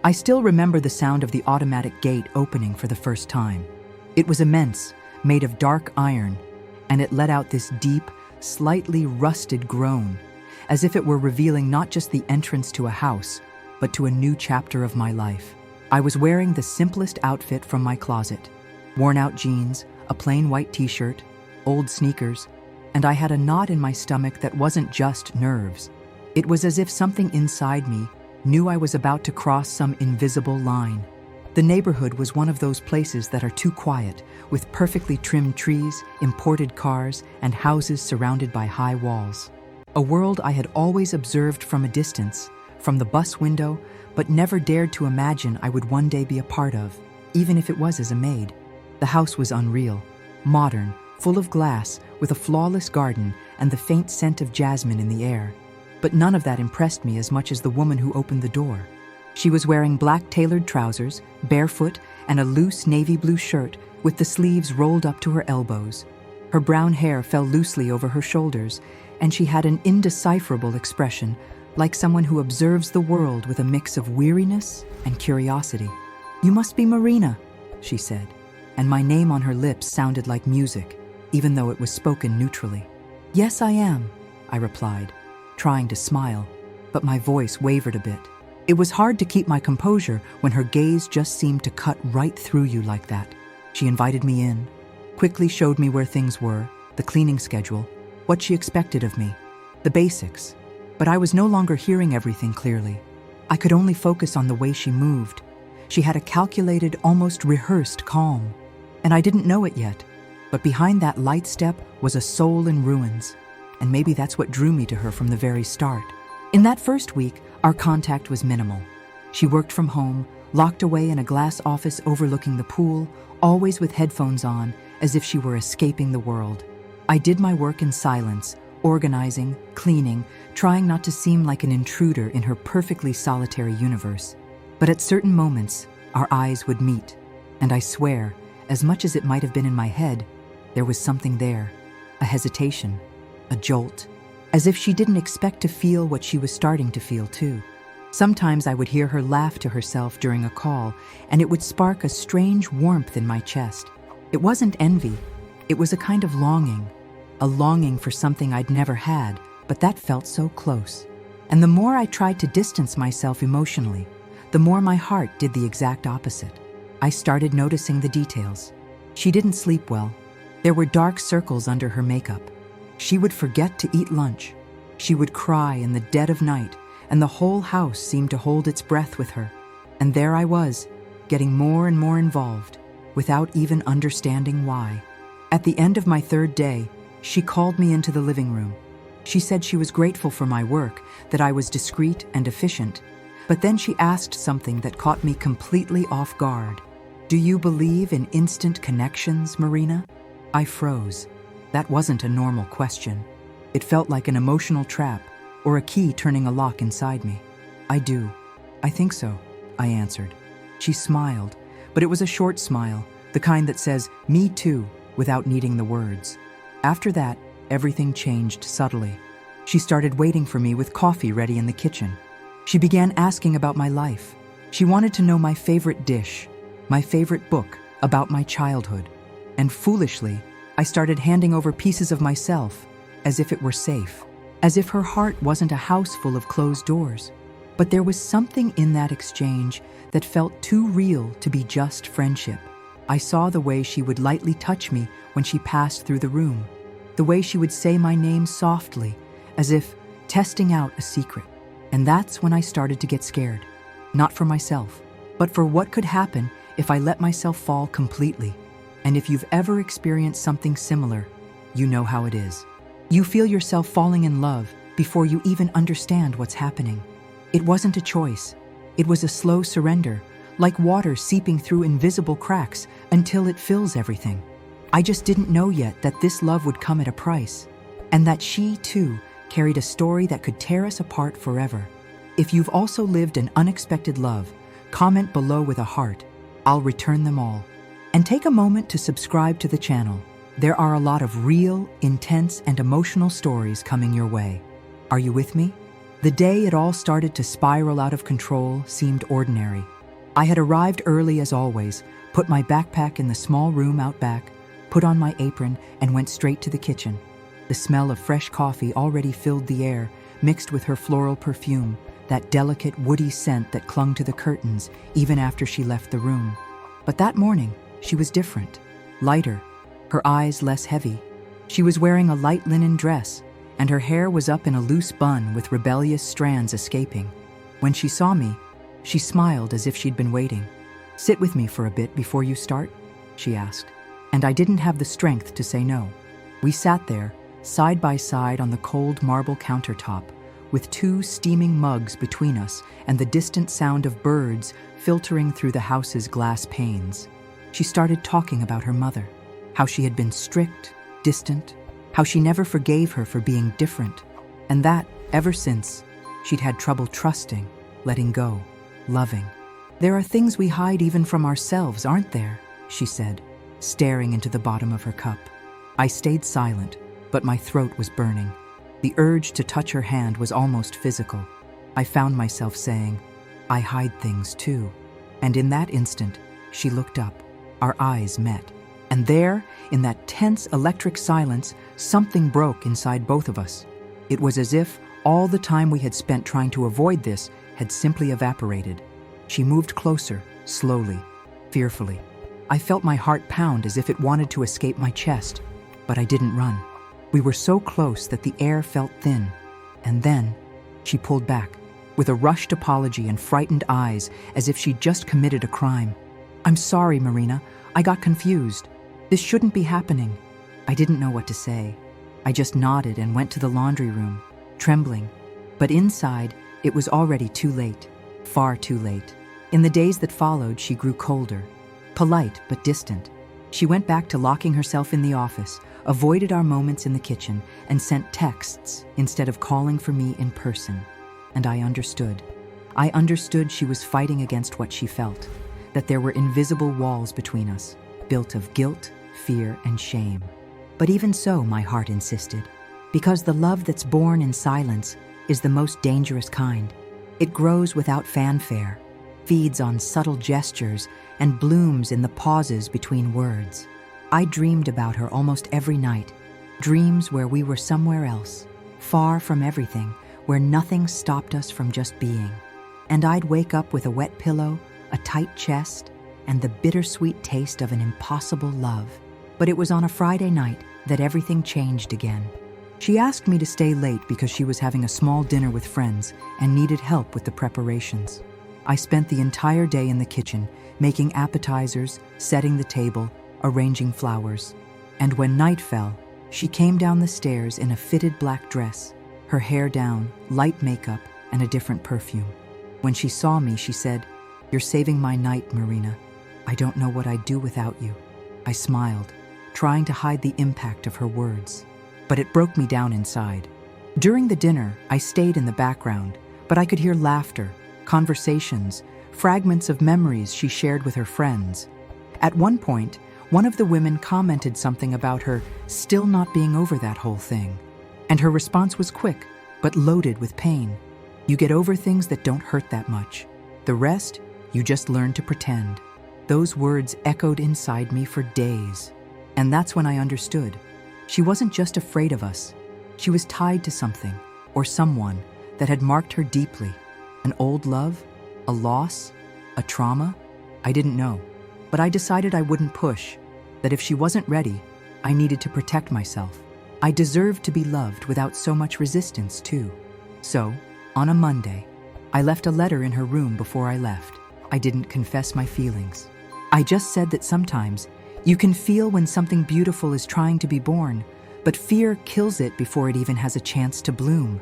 I still remember the sound of the automatic gate opening for the first time. It was immense, made of dark iron, and it let out this deep, slightly rusted groan, as if it were revealing not just the entrance to a house, but to a new chapter of my life. I was wearing the simplest outfit from my closet: worn-out jeans, a plain white t-shirt, old sneakers, and I had a knot in my stomach that wasn't just nerves. It was as if something inside me knew I was about to cross some invisible line. The neighborhood was one of those places that are too quiet, with perfectly trimmed trees, imported cars, and houses surrounded by high walls. A world I had always observed from a distance, from the bus window, but never dared to imagine I would one day be a part of, even if it was as a maid. The house was unreal, modern, full of glass, with a flawless garden and the faint scent of jasmine in the air. But none of that impressed me as much as the woman who opened the door. She was wearing black tailored trousers, barefoot, and a loose navy blue shirt with the sleeves rolled up to her elbows. Her brown hair fell loosely over her shoulders, and she had an indecipherable expression, like someone who observes the world with a mix of weariness and curiosity. "You must be Marina," she said, and my name on her lips sounded like music, even though it was spoken neutrally. "Yes, I am," I replied, trying to smile, but my voice wavered a bit. It was hard to keep my composure when her gaze just seemed to cut right through you like that. She invited me in, quickly showed me where things were, the cleaning schedule, what she expected of me, the basics. But I was no longer hearing everything clearly. I could only focus on the way she moved. She had a calculated, almost rehearsed calm. And I didn't know it yet, but behind that light step was a soul in ruins. And maybe that's what drew me to her from the very start. In that first week, our contact was minimal. She worked from home, locked away in a glass office overlooking the pool, always with headphones on, as if she were escaping the world. I did my work in silence, organizing, cleaning, trying not to seem like an intruder in her perfectly solitary universe. But at certain moments, our eyes would meet, and I swear, as much as it might have been in my head, there was something there, a hesitation, a jolt, as if she didn't expect to feel what she was starting to feel too. Sometimes I would hear her laugh to herself during a call, and it would spark a strange warmth in my chest. It wasn't envy, it was a kind of longing, a longing for something I'd never had, but that felt so close. And the more I tried to distance myself emotionally, the more my heart did the exact opposite. I started noticing the details. She didn't sleep well. There were dark circles under her makeup. She would forget to eat lunch. She would cry in the dead of night, and the whole house seemed to hold its breath with her. And there I was, getting more and more involved, without even understanding why. At the end of my third day, she called me into the living room. She said she was grateful for my work, that I was discreet and efficient. But then she asked something that caught me completely off guard. "Do you believe in instant connections, Marina?" I froze. That wasn't a normal question. It felt like an emotional trap, or a key turning a lock inside me. "I do. I think so," I answered. She smiled, but it was a short smile, the kind that says, "Me too," without needing the words. After that, everything changed subtly. She started waiting for me with coffee ready in the kitchen. She began asking about my life. She wanted to know my favorite dish, my favorite book, about my childhood. And foolishly, I started handing over pieces of myself, as if it were safe, as if her heart wasn't a house full of closed doors. But there was something in that exchange that felt too real to be just friendship. I saw the way she would lightly touch me when she passed through the room, the way she would say my name softly, as if testing out a secret. And that's when I started to get scared, not for myself, but for what could happen if I let myself fall completely. And if you've ever experienced something similar, you know how it is. You feel yourself falling in love before you even understand what's happening. It wasn't a choice. It was a slow surrender, like water seeping through invisible cracks until it fills everything. I just didn't know yet that this love would come at a price, and that she, too, carried a story that could tear us apart forever. If you've also lived an unexpected love, comment below with a heart. I'll return them all. And take a moment to subscribe to the channel. There are a lot of real, intense, and emotional stories coming your way. Are you with me? The day it all started to spiral out of control seemed ordinary. I had arrived early as always, put my backpack in the small room out back, put on my apron, and went straight to the kitchen. The smell of fresh coffee already filled the air, mixed with her floral perfume, that delicate woody scent that clung to the curtains even after she left the room. But that morning, she was different, lighter, her eyes less heavy. She was wearing a light linen dress, and her hair was up in a loose bun with rebellious strands escaping. When she saw me, she smiled as if she'd been waiting. "Sit with me for a bit before you start?" she asked. And I didn't have the strength to say no. We sat there, side by side on the cold marble countertop, with 2 steaming mugs between us and the distant sound of birds filtering through the house's glass panes. She started talking about her mother, how she had been strict, distant, how she never forgave her for being different, and that, ever since, she'd had trouble trusting, letting go, loving. "There are things we hide even from ourselves, aren't there?" she said, staring into the bottom of her cup. I stayed silent, but my throat was burning. The urge to touch her hand was almost physical. I found myself saying, "I hide things too." And in that instant, she looked up. Our eyes met. And there, in that tense electric silence, something broke inside both of us. It was as if all the time we had spent trying to avoid this had simply evaporated. She moved closer, slowly, fearfully. I felt my heart pound as if it wanted to escape my chest, but I didn't run. We were so close that the air felt thin. And then, she pulled back, with a rushed apology and frightened eyes, as if she'd just committed a crime. "I'm sorry, Marina. I got confused. This shouldn't be happening." I didn't know what to say. I just nodded and went to the laundry room, trembling. But inside, it was already too late, far too late. In the days that followed, she grew colder, polite but distant. She went back to locking herself in the office, avoided our moments in the kitchen, and sent texts instead of calling for me in person. And I understood. I understood she was fighting against what she felt, that there were invisible walls between us, built of guilt, fear, and shame. But even so, my heart insisted, because the love that's born in silence is the most dangerous kind. It grows without fanfare, feeds on subtle gestures, and blooms in the pauses between words. I dreamed about her almost every night, dreams where we were somewhere else, far from everything, where nothing stopped us from just being. And I'd wake up with a wet pillow, a tight chest, and the bittersweet taste of an impossible love. But it was on a Friday night that everything changed again. She asked me to stay late because she was having a small dinner with friends and needed help with the preparations. I spent the entire day in the kitchen, making appetizers, setting the table, arranging flowers. And when night fell, she came down the stairs in a fitted black dress, her hair down, light makeup, and a different perfume. When she saw me, she said, "You're saving my night, Marina. I don't know what I'd do without you." I smiled, trying to hide the impact of her words. But it broke me down inside. During the dinner, I stayed in the background, but I could hear laughter, conversations, fragments of memories she shared with her friends. At one point, one of the women commented something about her still not being over that whole thing. And her response was quick, but loaded with pain. "You get over things that don't hurt that much. The rest, you just learn to pretend." Those words echoed inside me for days. And that's when I understood. She wasn't just afraid of us. She was tied to something, or someone, that had marked her deeply. An old love? A loss? A trauma? I didn't know. But I decided I wouldn't push, that if she wasn't ready, I needed to protect myself. I deserved to be loved without so much resistance, too. So, on a Monday, I left a letter in her room before I left. I didn't confess my feelings. I just said that sometimes you can feel when something beautiful is trying to be born, but fear kills it before it even has a chance to bloom.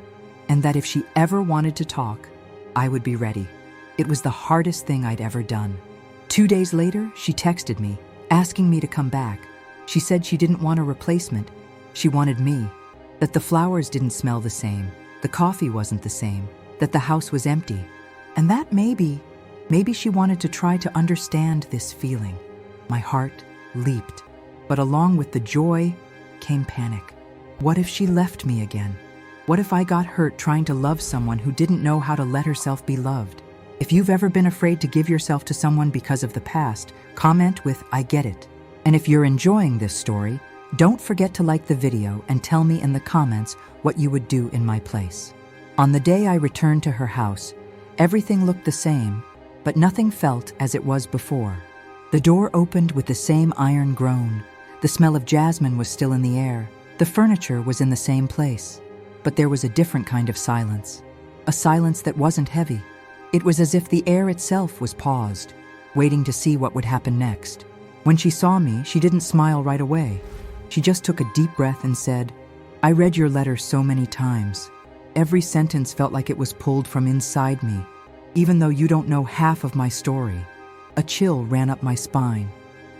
And that if she ever wanted to talk, I would be ready. It was the hardest thing I'd ever done. 2 days later, she texted me, asking me to come back. She said she didn't want a replacement. She wanted me. That the flowers didn't smell the same, the coffee wasn't the same, that the house was empty. And that maybe she wanted to try to understand this feeling. My heart leaped. But along with the joy came panic. What if she left me again? What if I got hurt trying to love someone who didn't know how to let herself be loved? If you've ever been afraid to give yourself to someone because of the past, comment with "I get it." And if you're enjoying this story, don't forget to like the video and tell me in the comments what you would do in my place. On the day I returned to her house, everything looked the same, but nothing felt as it was before. The door opened with the same iron groan. The smell of jasmine was still in the air. The furniture was in the same place. But there was a different kind of silence. A silence that wasn't heavy. It was as if the air itself was paused, waiting to see what would happen next. When she saw me, she didn't smile right away. She just took a deep breath and said, "I read your letter so many times. Every sentence felt like it was pulled from inside me. Even though you don't know half of my story." A chill ran up my spine.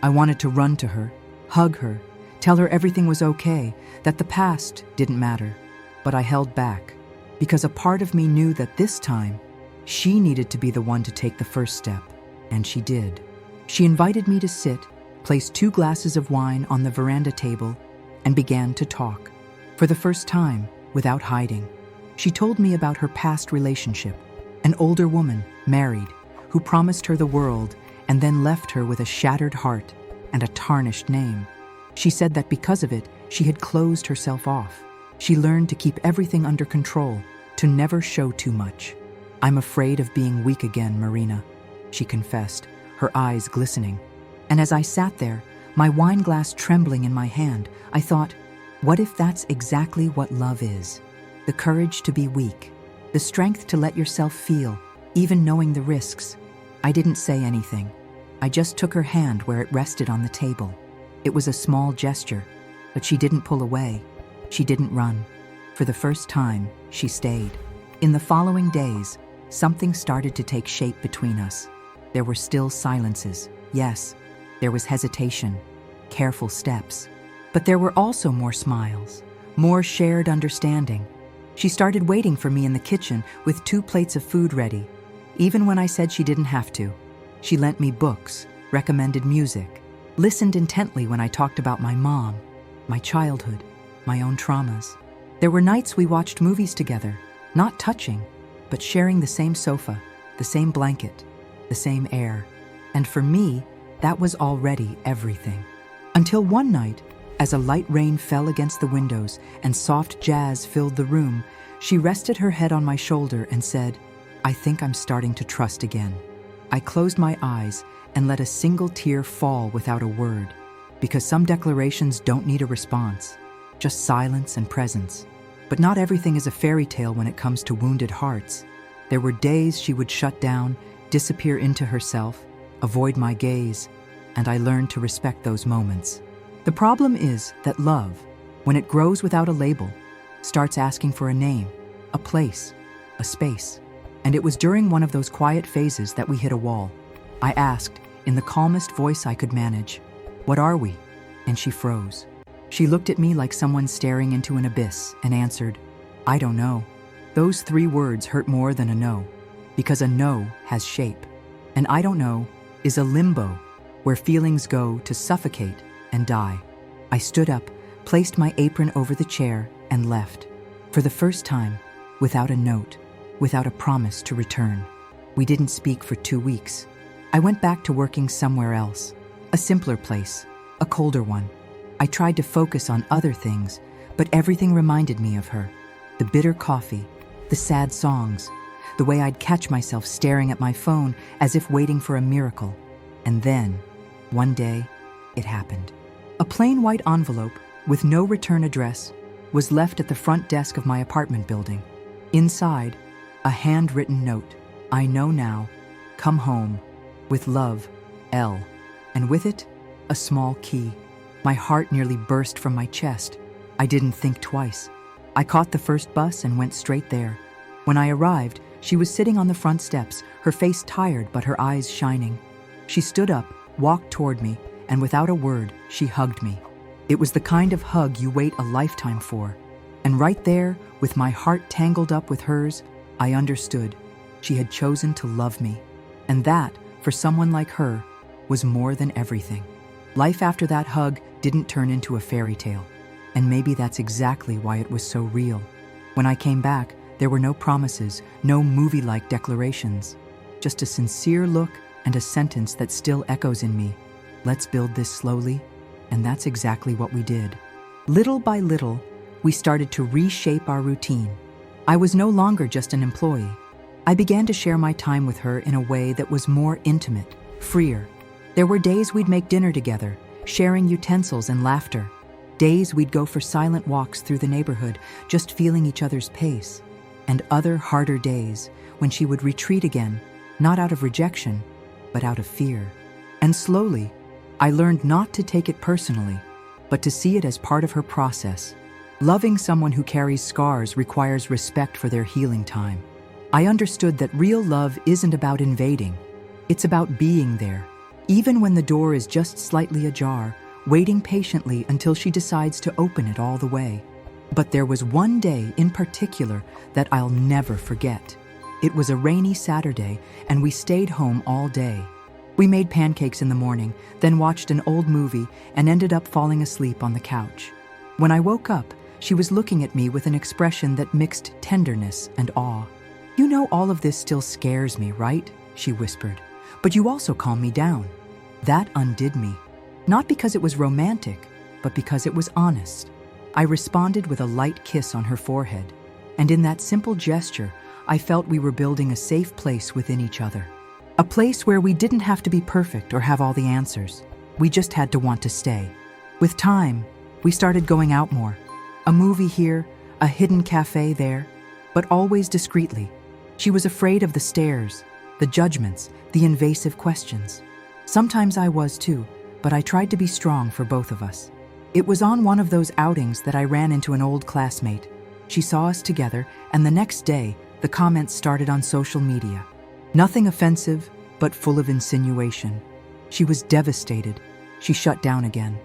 I wanted to run to her, hug her, tell her everything was okay, that the past didn't matter. But I held back, because a part of me knew that this time, she needed to be the one to take the first step, and she did. She invited me to sit, placed 2 glasses of wine on the veranda table, and began to talk. For the first time, without hiding, she told me about her past relationship, an older woman, married, who promised her the world and then left her with a shattered heart and a tarnished name. She said that because of it, she had closed herself off. She learned to keep everything under control, to never show too much. "I'm afraid of being weak again, Marina," she confessed, her eyes glistening. And as I sat there, my wine glass trembling in my hand, I thought, what if that's exactly what love is? The courage to be weak, the strength to let yourself feel, even knowing the risks. I didn't say anything. I just took her hand where it rested on the table. It was a small gesture, but she didn't pull away. She didn't run. For the first time, she stayed. In the following days, something started to take shape between us. There were still silences, yes. There was hesitation, careful steps. But there were also more smiles, more shared understanding. She started waiting for me in the kitchen with 2 plates of food ready, even when I said she didn't have to. She lent me books, recommended music, listened intently when I talked about my mom, my childhood, my own traumas. There were nights we watched movies together, not touching, but sharing the same sofa, the same blanket, the same air. And for me, that was already everything. Until one night, as a light rain fell against the windows and soft jazz filled the room, she rested her head on my shoulder and said, "I think I'm starting to trust again." I closed my eyes and let a single tear fall without a word, because some declarations don't need a response, just silence and presence. But not everything is a fairy tale when it comes to wounded hearts. There were days she would shut down, disappear into herself, avoid my gaze, and I learned to respect those moments. The problem is that love, when it grows without a label, starts asking for a name, a place, a space. And it was during one of those quiet phases that we hit a wall. I asked, in the calmest voice I could manage, "What are we?" And she froze. She looked at me like someone staring into an abyss and answered, "I don't know." Those 3 words hurt more than a no, because a no has shape. And I don't know is a limbo where feelings go to suffocate and die. I stood up, placed my apron over the chair, and left. For the first time, without a note, without a promise to return. We didn't speak for 2 weeks. I went back to working somewhere else, a simpler place, a colder one. I tried to focus on other things, but everything reminded me of her. The bitter coffee, the sad songs, the way I'd catch myself staring at my phone as if waiting for a miracle. And then, one day, it happened. A plain white envelope with no return address was left at the front desk of my apartment building. Inside, a handwritten note. "I know now. Come home. With love, L." And with it, a small key. My heart nearly burst from my chest. I didn't think twice. I caught the first bus and went straight there. When I arrived, she was sitting on the front steps, her face tired but her eyes shining. She stood up, walked toward me, and without a word, she hugged me. It was the kind of hug you wait a lifetime for. And right there, with my heart tangled up with hers, I understood. She had chosen to love me. And that, for someone like her, was more than everything. Life after that hug didn't turn into a fairy tale. And maybe that's exactly why it was so real. When I came back, there were no promises, no movie-like declarations, just a sincere look and a sentence that still echoes in me. Let's build this slowly. And that's exactly what we did. Little by little, we started to reshape our routine. I was no longer just an employee. I began to share my time with her in a way that was more intimate, freer. There were days we'd make dinner together, sharing utensils and laughter. Days we'd go for silent walks through the neighborhood, just feeling each other's pace. And other harder days when she would retreat again, not out of rejection, but out of fear. And slowly, I learned not to take it personally, but to see it as part of her process. Loving someone who carries scars requires respect for their healing time. I understood that real love isn't about invading. It's about being there, even when the door is just slightly ajar, waiting patiently until she decides to open it all the way. But there was one day in particular that I'll never forget. It was a rainy Saturday, and we stayed home all day. We made pancakes in the morning, then watched an old movie and ended up falling asleep on the couch. When I woke up, she was looking at me with an expression that mixed tenderness and awe. "You know all of this still scares me, right?" she whispered. "But you also calm me down." That undid me. Not because it was romantic, but because it was honest. I responded with a light kiss on her forehead. And in that simple gesture, I felt we were building a safe place within each other. A place where we didn't have to be perfect or have all the answers. We just had to want to stay. With time, we started going out more. A movie here, a hidden cafe there, but always discreetly. She was afraid of the stares, the judgments, the invasive questions. Sometimes I was too, but I tried to be strong for both of us. It was on one of those outings that I ran into an old classmate. She saw us together, and the next day, the comments started on social media. Nothing offensive, but full of insinuation. She was devastated. She shut down again.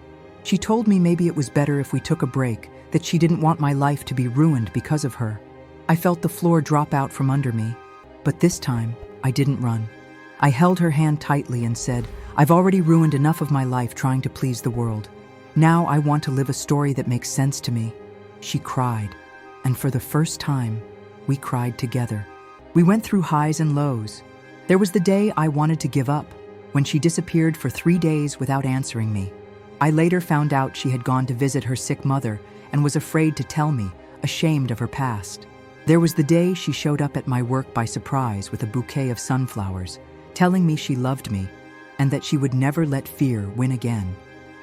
She told me maybe it was better if we took a break, that she didn't want my life to be ruined because of her. I felt the floor drop out from under me, but this time, I didn't run. I held her hand tightly and said, "I've already ruined enough of my life trying to please the world. Now I want to live a story that makes sense to me." She cried, and for the first time, we cried together. We went through highs and lows. There was the day I wanted to give up, when she disappeared for 3 days without answering me. I later found out she had gone to visit her sick mother and was afraid to tell me, ashamed of her past. There was the day she showed up at my work by surprise with a bouquet of sunflowers, telling me she loved me and that she would never let fear win again.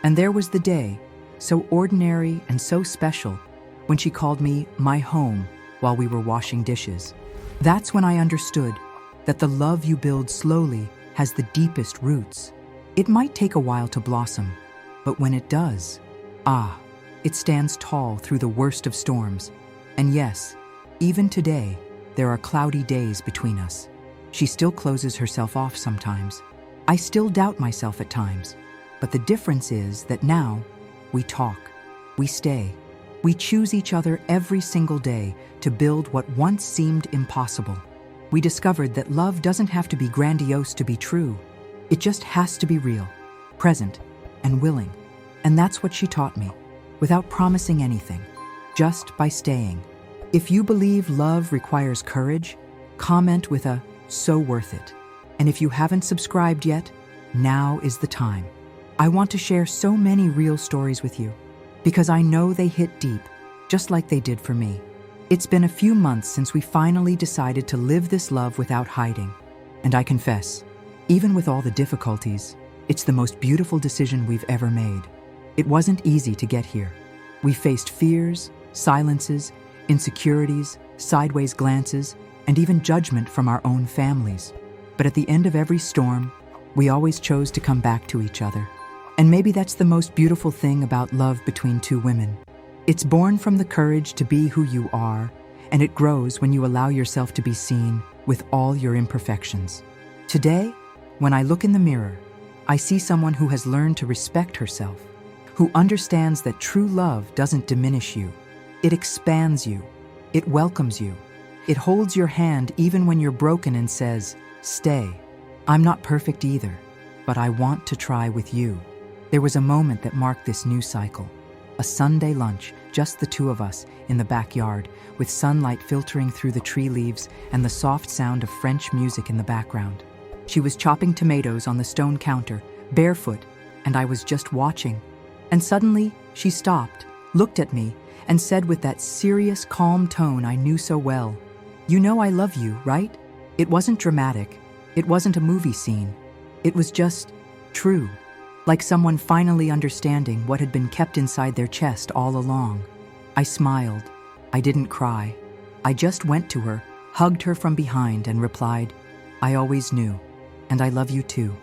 And there was the day, so ordinary and so special, when she called me my home while we were washing dishes. That's when I understood that the love you build slowly has the deepest roots. It might take a while to blossom, but when it does, it stands tall through the worst of storms. And yes, even today, there are cloudy days between us. She still closes herself off sometimes. I still doubt myself at times. But the difference is that now, we talk, we stay, we choose each other every single day to build what once seemed impossible. We discovered that love doesn't have to be grandiose to be true. It just has to be real, present, and willing. And that's what she taught me, without promising anything, just by staying. If you believe love requires courage, comment with a "so worth it." And if you haven't subscribed yet, now is the time. I want to share so many real stories with you, because I know they hit deep, just like they did for me. It's been a few months since we finally decided to live this love without hiding. And I confess, even with all the difficulties, it's the most beautiful decision we've ever made. It wasn't easy to get here. We faced fears, silences, insecurities, sideways glances, and even judgment from our own families. But at the end of every storm, we always chose to come back to each other. And maybe that's the most beautiful thing about love between two women. It's born from the courage to be who you are, and it grows when you allow yourself to be seen with all your imperfections. Today, when I look in the mirror, I see someone who has learned to respect herself, who understands that true love doesn't diminish you. It expands you. It welcomes you. It holds your hand even when you're broken and says, "Stay. I'm not perfect either, but I want to try with you." There was a moment that marked this new cycle. A Sunday lunch, just the two of us, in the backyard, with sunlight filtering through the tree leaves and the soft sound of French music in the background. She was chopping tomatoes on the stone counter, barefoot, and I was just watching. And suddenly, she stopped, looked at me, and said with that serious, calm tone I knew so well, "You know I love you, right?" It wasn't dramatic. It wasn't a movie scene. It was just true, like someone finally understanding what had been kept inside their chest all along. I smiled. I didn't cry. I just went to her, hugged her from behind, and replied, "I always knew, and I love you too."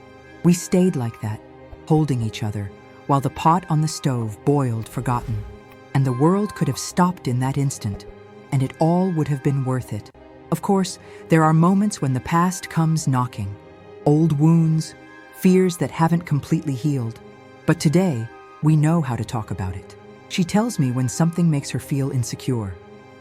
We stayed like that, holding each other, while the pot on the stove boiled forgotten. And the world could have stopped in that instant, and it all would have been worth it. Of course, there are moments when the past comes knocking. Old wounds, fears that haven't completely healed. But today, we know how to talk about it. She tells me when something makes her feel insecure,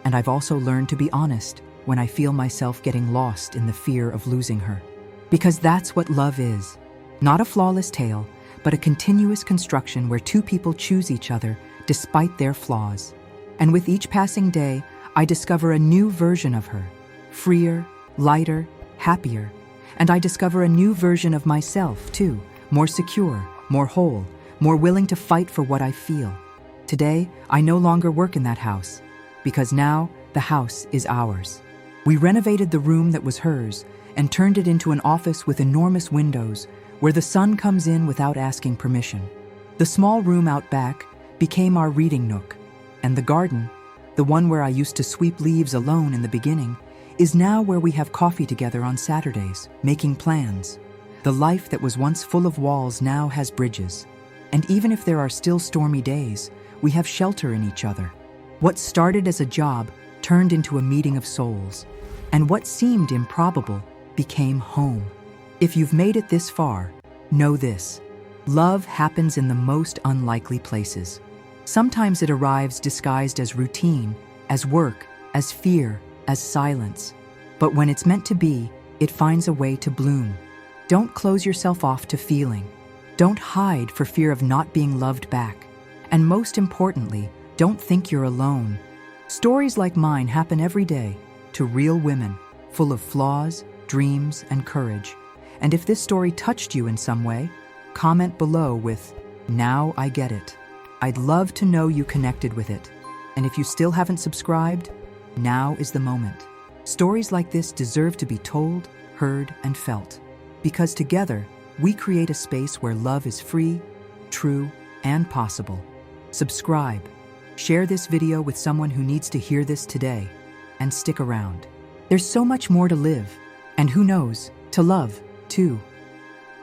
and I've also learned to be honest when I feel myself getting lost in the fear of losing her. Because that's what love is. Not a flawless tale, but a continuous construction where two people choose each other despite their flaws. And with each passing day, I discover a new version of her, freer, lighter, happier. And I discover a new version of myself, too, more secure, more whole, more willing to fight for what I feel. Today, I no longer work in that house, because now the house is ours. We renovated the room that was hers and turned it into an office with enormous windows where the sun comes in without asking permission. The small room out back became our reading nook, and the garden, the one where I used to sweep leaves alone in the beginning, is now where we have coffee together on Saturdays, making plans. The life that was once full of walls now has bridges. And even if there are still stormy days, we have shelter in each other. What started as a job turned into a meeting of souls, and what seemed improbable became home. If you've made it this far, know this: love happens in the most unlikely places. Sometimes it arrives disguised as routine, as work, as fear, as silence. But when it's meant to be, it finds a way to bloom. Don't close yourself off to feeling. Don't hide for fear of not being loved back. And most importantly, don't think you're alone. Stories like mine happen every day to real women, full of flaws, dreams, and courage. And if this story touched you in some way, comment below with, "Now I get it." I'd love to know you connected with it. And if you still haven't subscribed, now is the moment. Stories like this deserve to be told, heard, and felt. Because together, we create a space where love is free, true, and possible. Subscribe. Share this video with someone who needs to hear this today. And stick around. There's so much more to live. And who knows, to love, too.